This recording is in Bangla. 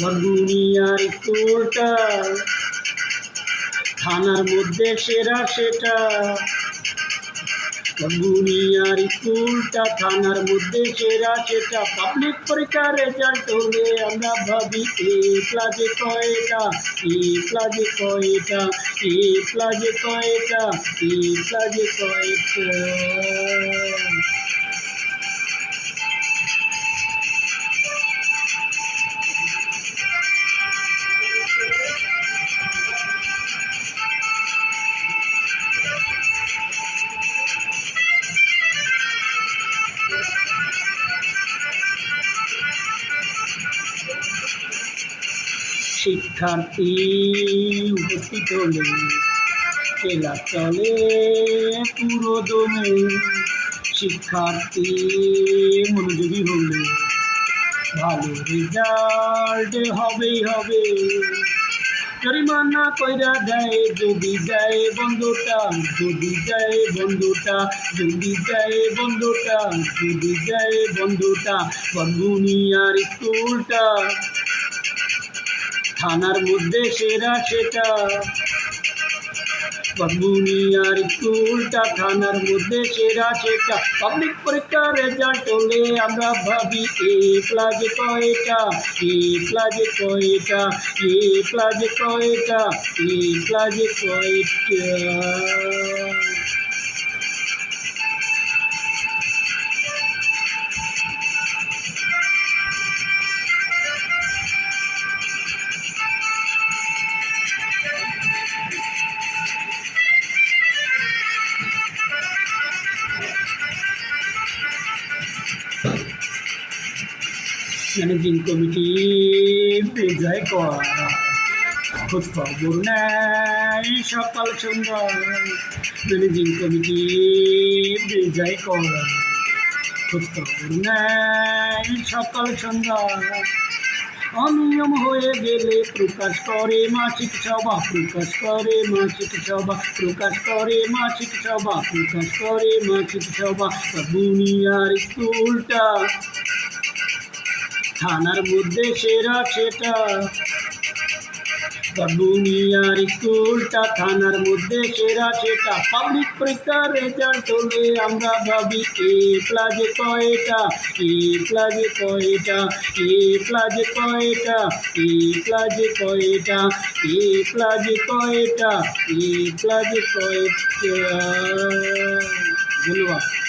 বরগুনিয়ার স্কুলটা থানার মধ্যে সেরা সেটা। বরগুনিয়ার স্কুলটা থানার মধ্যে সেরা সেটা। পাবলিক পরীক্ষার রেজাল্ট হলে আমরা ভাবি এ প্লাজে কয়টা, এ প্লাজে কয়টা, এ প্লাজে কয়টা, এ প্লাজে কয়টা। শিক্ষার্থী উপস্থিত হলে খেলা চলে পুরো দমে। শিক্ষার্থী মনোযোগী হলে ভালো রেজাল্ট হবেই হবে। জরিমানা কইরা দেয় যদি দেয় বন্ধুটা, যদি দেয় বন্ধুটা, যদি দেয় বন্ধুটা, যদি দেয় বন্ধুটা। বরগুনিয়ার স্কুলটা থানার মধ্যে সেরা সেটা। বরগুনিয়ার স্কুলটা থানার মধ্যে সেরা সেটা। পাবলিক পরীক্ষার রেজাল্ট হলে আমরা ভাবি এ প্লাজে কয়টা, এ প্লাজে কয়টা, এ প্লাজে কয়টা, এ প্লাজে কয়টা। ম্যানেজিং কমিটি বিজয় করা, খোঁজ খবর নেয় সকাল সন্ধ্যা। ম্যানেজিং কমিটি বিজয় করা, খোঁজ খবর নেয় সকাল সন্ধ্যা। অনিয়ম হয়ে গেলে প্রকাশ করে মাসিক সভা, প্রকাশ করে মাসিক সভা, প্রকাশ করে মাসিক সভা, প্রকাশ করে মাসিক সভা। বরগুনিয়ার স্কুলটা থানার মধ্যে সেরা সেটা। বরগুনিয়ার স্কুলটা থানার মধ্যে সেরা সেটা। পাবলিক পরীক্ষার রেজাল্ট হলে আমরা ভাবি এ প্লাজে কয়টা, এ প্লাজে কয়টা, এ প্লাজে কয়টা, এ প্লাজে কয়টা, এ প্লাজে কয়টা, এ প্লাজে কয়টা। ধন্যবাদ।